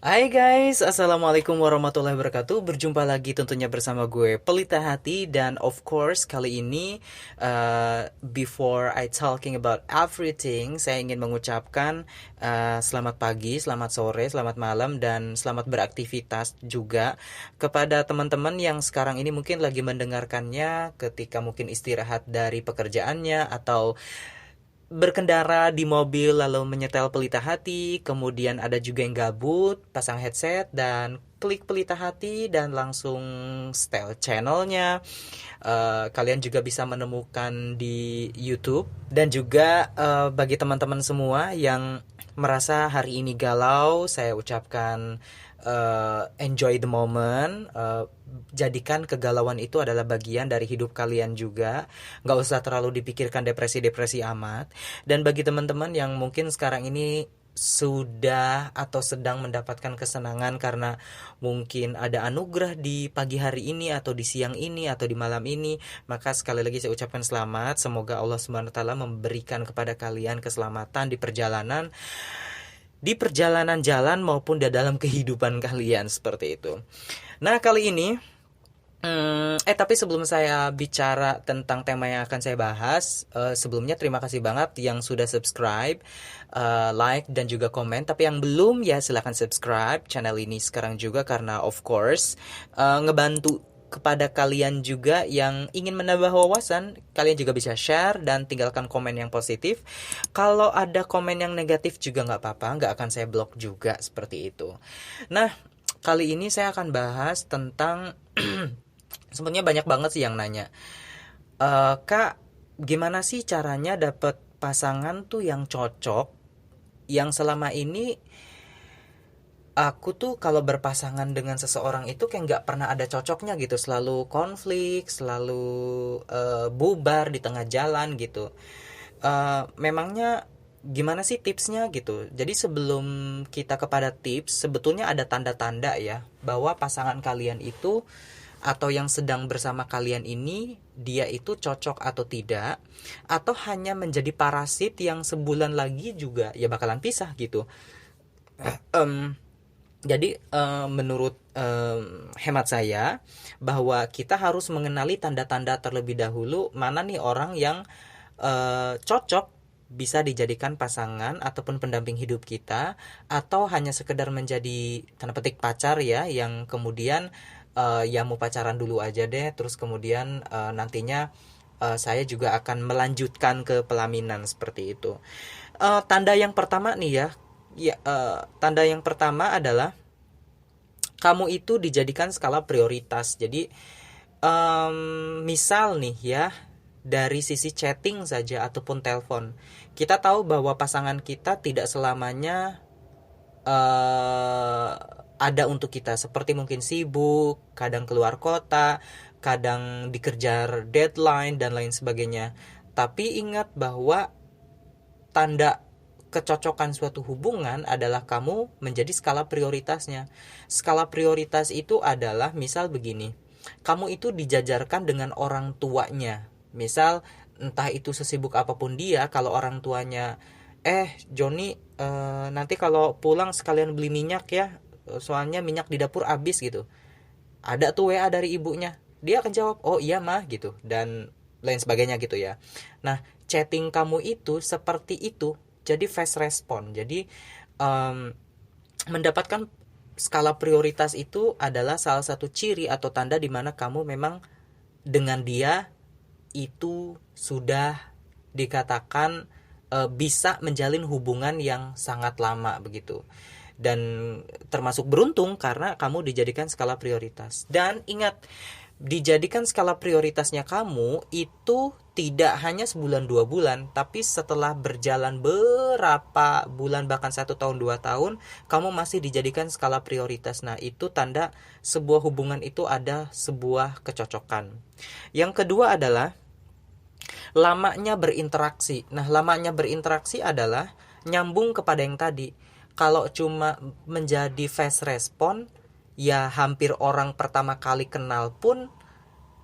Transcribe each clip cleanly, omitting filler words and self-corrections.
Hai guys, Assalamualaikum warahmatullahi wabarakatuh. Berjumpa lagi tentunya bersama gue Pelita Hati. Dan of course kali ini before I talking about everything, saya ingin mengucapkan selamat pagi, selamat sore, selamat malam, dan selamat beraktivitas juga kepada teman-teman yang sekarang ini mungkin lagi mendengarkannya ketika mungkin istirahat dari pekerjaannya, atau berkendara di mobil lalu menyetel Pelita Hati. Kemudian ada juga yang gabut, pasang headset dan klik Pelita Hati dan langsung setel channelnya. Kalian juga bisa menemukan di YouTube. Dan juga bagi teman-teman semua yang merasa hari ini galau, saya ucapkan enjoy the moment. Jadikan kegalauan itu adalah bagian dari hidup kalian juga. Nggak usah terlalu dipikirkan depresi-depresi amat. Dan bagi teman-teman yang mungkin sekarang ini sudah atau sedang mendapatkan kesenangan karena mungkin ada anugerah di pagi hari ini atau di siang ini atau di malam ini, maka sekali lagi saya ucapkan selamat. Semoga Allah Subhanahu wa taala memberikan kepada kalian keselamatan di perjalanan jalan maupun di dalam kehidupan kalian, seperti itu. Nah, kali ini tapi sebelum saya bicara tentang tema yang akan saya bahas, sebelumnya terima kasih banget yang sudah subscribe, like, dan juga komen. Tapi yang belum, ya silahkan subscribe channel ini sekarang juga, karena of course ngebantu kepada kalian juga yang ingin menambah wawasan. Kalian juga bisa share dan tinggalkan komen yang positif. Kalau ada komen yang negatif juga nggak apa-apa, nggak akan saya blok juga, seperti itu. Nah, kali ini saya akan bahas tentang sebenarnya banyak banget sih yang nanya, Kak, gimana sih caranya dapet pasangan tuh yang cocok, yang selama ini aku tuh kalau berpasangan dengan seseorang itu kayak nggak pernah ada cocoknya gitu, selalu konflik, selalu bubar di tengah jalan gitu. Memangnya gimana sih tipsnya gitu? Jadi sebelum kita kepada tips, sebetulnya ada tanda-tanda ya bahwa pasangan kalian itu atau yang sedang bersama kalian ini, dia itu cocok atau tidak, atau hanya menjadi parasit yang sebulan lagi juga ya bakalan pisah gitu. Em, jadi menurut hemat saya, bahwa kita harus mengenali tanda-tanda terlebih dahulu, mana nih orang yang cocok bisa dijadikan pasangan ataupun pendamping hidup kita, atau hanya sekedar menjadi tanda petik pacar ya, yang kemudian ya mau pacaran dulu aja deh, terus kemudian nantinya saya juga akan melanjutkan ke pelaminan, seperti itu. Tanda yang pertama nih ya, tanda yang pertama adalah kamu itu dijadikan skala prioritas. Jadi misal nih ya, dari sisi chatting saja ataupun telepon, kita tahu bahwa pasangan kita tidak selamanya ada untuk kita, seperti mungkin sibuk, kadang keluar kota, kadang dikejar deadline dan lain sebagainya. Tapi ingat bahwa tanda kecocokan suatu hubungan adalah kamu menjadi skala prioritasnya. Skala prioritas itu adalah misal begini, kamu itu dijajarkan dengan orang tuanya. Misal entah itu sesibuk apapun dia, kalau orang tuanya, Joni, nanti kalau pulang sekalian beli minyak ya, soalnya minyak di dapur habis gitu. Ada tuh WA dari ibunya, dia akan jawab, oh iya mah gitu, dan lain sebagainya gitu ya. Nah, chatting kamu itu seperti itu, jadi fast respon. Jadi mendapatkan skala prioritas itu adalah salah satu ciri atau tanda di mana kamu memang dengan dia itu sudah dikatakan bisa menjalin hubungan yang sangat lama begitu. Dan termasuk beruntung karena kamu dijadikan skala prioritas. Dan ingat, dijadikan skala prioritasnya kamu itu tidak hanya sebulan 2 bulan, tapi setelah berjalan berapa bulan, bahkan 1 tahun 2 tahun, kamu masih dijadikan skala prioritas. Nah, itu tanda sebuah hubungan itu ada sebuah kecocokan. Yang kedua adalah lamanya berinteraksi. Nah, lamanya berinteraksi adalah nyambung kepada yang tadi. Kalau cuma menjadi fast respon, ya hampir orang pertama kali kenal pun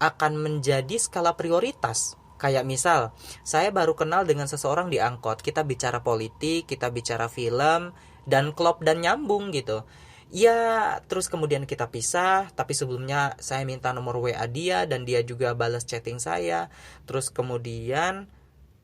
akan menjadi skala prioritas. Kayak misal, saya baru kenal dengan seseorang di angkot, kita bicara politik, kita bicara film, dan klop dan nyambung gitu. Ya, terus kemudian kita pisah, tapi sebelumnya saya minta nomor WA dia dan dia juga balas chatting saya. Terus kemudian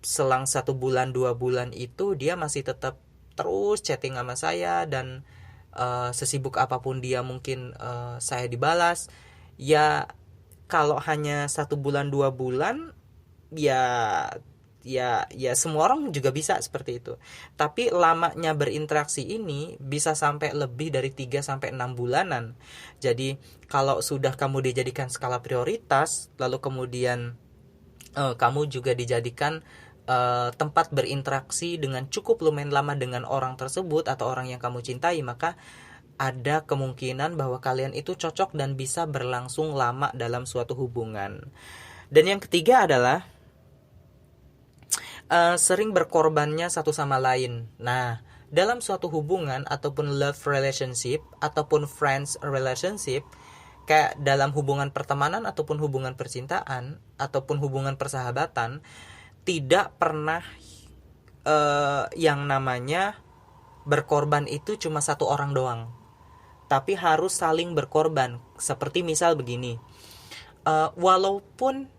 selang 1 bulan 2 bulan itu dia masih tetap terus chatting sama saya, dan sesibuk apapun dia mungkin saya dibalas. Ya, kalau hanya 1 bulan 2 bulan, ya semua orang juga bisa seperti itu. Tapi lamanya berinteraksi ini bisa sampai lebih dari 3 sampai 6 bulanan. Jadi kalau sudah kamu dijadikan skala prioritas, lalu kemudian kamu juga dijadikan tempat berinteraksi dengan cukup lumayan lama dengan orang tersebut atau orang yang kamu cintai, maka ada kemungkinan bahwa kalian itu cocok dan bisa berlangsung lama dalam suatu hubungan. Dan yang ketiga adalah sering berkorbannya satu sama lain. Nah, dalam suatu hubungan ataupun love relationship ataupun friends relationship, kayak dalam hubungan pertemanan ataupun hubungan percintaan ataupun hubungan persahabatan, tidak pernah yang namanya berkorban itu cuma satu orang doang, tapi harus saling berkorban. Seperti misal begini, walaupun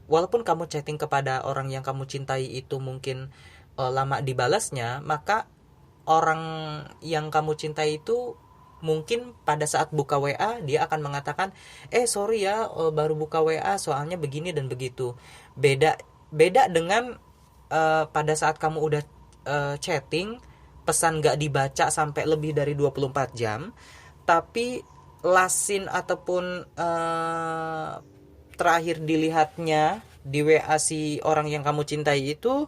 walaupun kamu chatting kepada orang yang kamu cintai itu mungkin lama dibalasnya, maka orang yang kamu cintai itu mungkin pada saat buka WA dia akan mengatakan, sorry ya, baru buka WA soalnya begini dan begitu. Beda dengan pada saat kamu udah chatting, pesan gak dibaca sampai lebih dari 24 jam, tapi last scene ataupun terakhir dilihatnya di WA si orang yang kamu cintai itu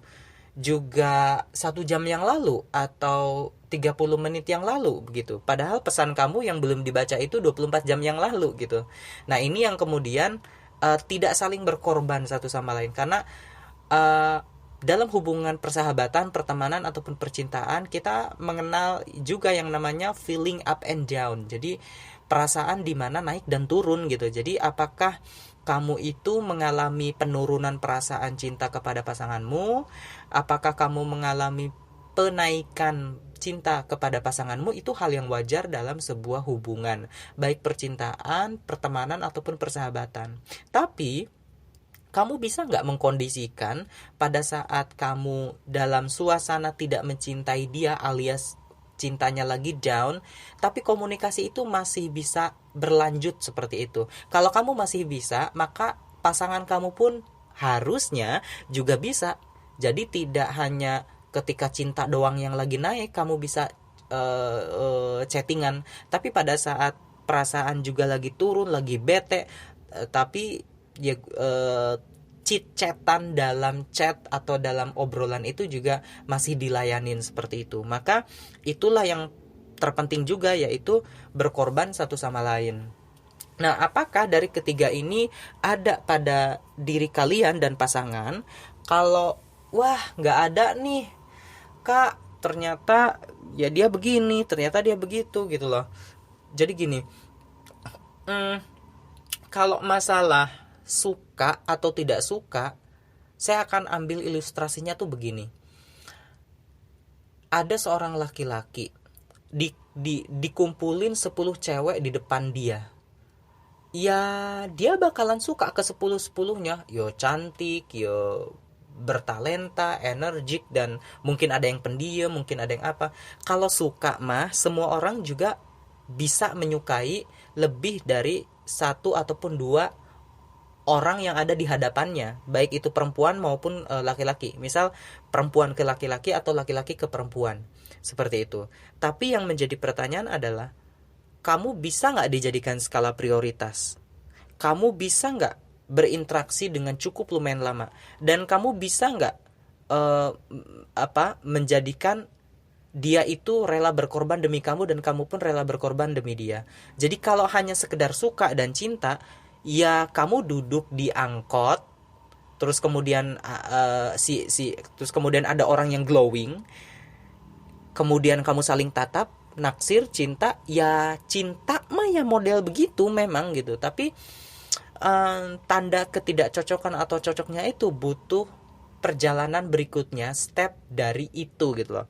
juga 1 jam yang lalu atau 30 menit yang lalu begitu. Padahal pesan kamu yang belum dibaca itu 24 jam yang lalu gitu. Nah, ini yang kemudian tidak saling berkorban satu sama lain, karena dalam hubungan persahabatan, pertemanan ataupun percintaan, kita mengenal juga yang namanya feeling up and down. Jadi perasaan di mana naik dan turun gitu. Jadi apakah kamu itu mengalami penurunan perasaan cinta kepada pasanganmu? Apakah kamu mengalami penaikan cinta kepada pasanganmu? Itu hal yang wajar dalam sebuah hubungan, baik percintaan, pertemanan ataupun persahabatan. Tapi kamu bisa nggak mengkondisikan pada saat kamu dalam suasana tidak mencintai dia alias cintanya lagi down, tapi komunikasi itu masih bisa berlanjut seperti itu. Kalau kamu masih bisa, maka pasangan kamu pun harusnya juga bisa. Jadi tidak hanya ketika cinta doang yang lagi naik kamu bisa chattingan, tapi pada saat perasaan juga lagi turun, lagi bete, tapi ya chit-chatan dalam chat atau dalam obrolan itu juga masih dilayanin seperti itu. Maka itulah yang terpenting juga, yaitu berkorban satu sama lain. Nah, apakah dari ketiga ini ada pada diri kalian dan pasangan? Kalau wah nggak ada nih kak, ternyata ya dia begini, ternyata dia begitu gitu loh. Jadi gini, kalau masalah suka atau tidak suka, saya akan ambil ilustrasinya tuh begini. Ada seorang laki-laki dikumpulin 10 cewek di depan dia. Ya dia bakalan suka ke 10-10-nya. Yo cantik, yo bertalenta, energik, dan mungkin ada yang pendiam, mungkin ada yang apa. Kalau suka mah semua orang juga bisa menyukai lebih dari satu ataupun dua orang yang ada di hadapannya, baik itu perempuan maupun laki-laki. Misal perempuan ke laki-laki atau laki-laki ke perempuan, seperti itu. Tapi yang menjadi pertanyaan adalah, kamu bisa nggak dijadikan skala prioritas? Kamu bisa nggak berinteraksi dengan cukup lumayan lama? Dan kamu bisa nggak menjadikan dia itu rela berkorban demi kamu dan kamu pun rela berkorban demi dia? Jadi kalau hanya sekedar suka dan cinta, ya kamu duduk di angkot, terus kemudian terus kemudian ada orang yang glowing, kemudian kamu saling tatap, naksir, cinta. Ya cinta mah ya model begitu memang gitu. Tapi tanda ketidakcocokan atau cocoknya itu butuh perjalanan berikutnya, step dari itu gitu loh.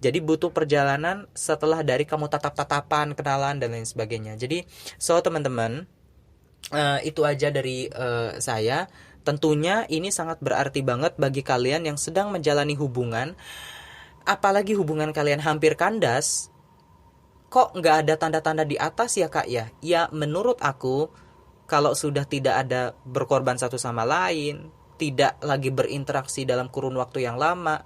Jadi butuh perjalanan setelah dari kamu tatap-tatapan, kenalan dan lain sebagainya. Jadi teman-teman, itu aja dari saya. Tentunya ini sangat berarti banget bagi kalian yang sedang menjalani hubungan. Apalagi hubungan kalian hampir kandas. Kok nggak ada tanda-tanda di atas ya kak ya? Ya menurut aku, kalau sudah tidak ada berkorban satu sama lain, tidak lagi berinteraksi dalam kurun waktu yang lama,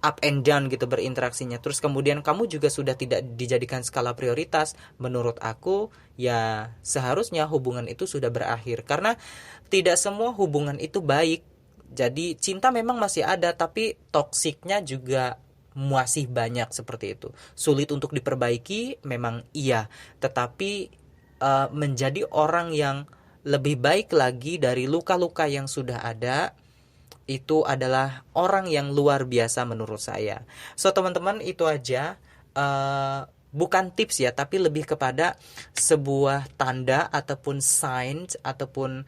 up and down gitu berinteraksinya, terus kemudian kamu juga sudah tidak dijadikan skala prioritas, menurut aku ya seharusnya hubungan itu sudah berakhir. Karena tidak semua hubungan itu baik. Jadi cinta memang masih ada, tapi toksiknya juga masih banyak seperti itu. Sulit untuk diperbaiki memang iya, tetapi menjadi orang yang lebih baik lagi dari luka-luka yang sudah ada, itu adalah orang yang luar biasa menurut saya. Teman-teman, itu aja, bukan tips ya, tapi lebih kepada sebuah tanda ataupun signs ataupun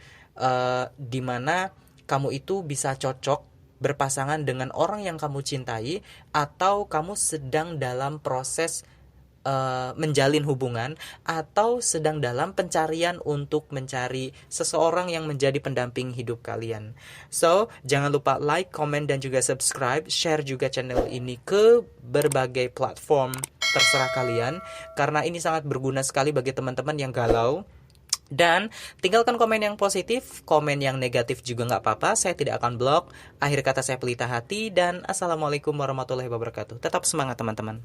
di mana kamu itu bisa cocok berpasangan dengan orang yang kamu cintai, atau kamu sedang dalam proses menjalin hubungan, atau sedang dalam pencarian untuk mencari seseorang yang menjadi pendamping hidup kalian. Jangan lupa like, comment, dan juga subscribe. Share juga channel ini ke berbagai platform terserah kalian, karena ini sangat berguna sekali bagi teman-teman yang galau. Dan tinggalkan komen yang positif, komen yang negatif juga nggak apa-apa, saya tidak akan blok. Akhir kata saya Pelita Hati, dan assalamualaikum warahmatullahi wabarakatuh. Tetap semangat teman-teman.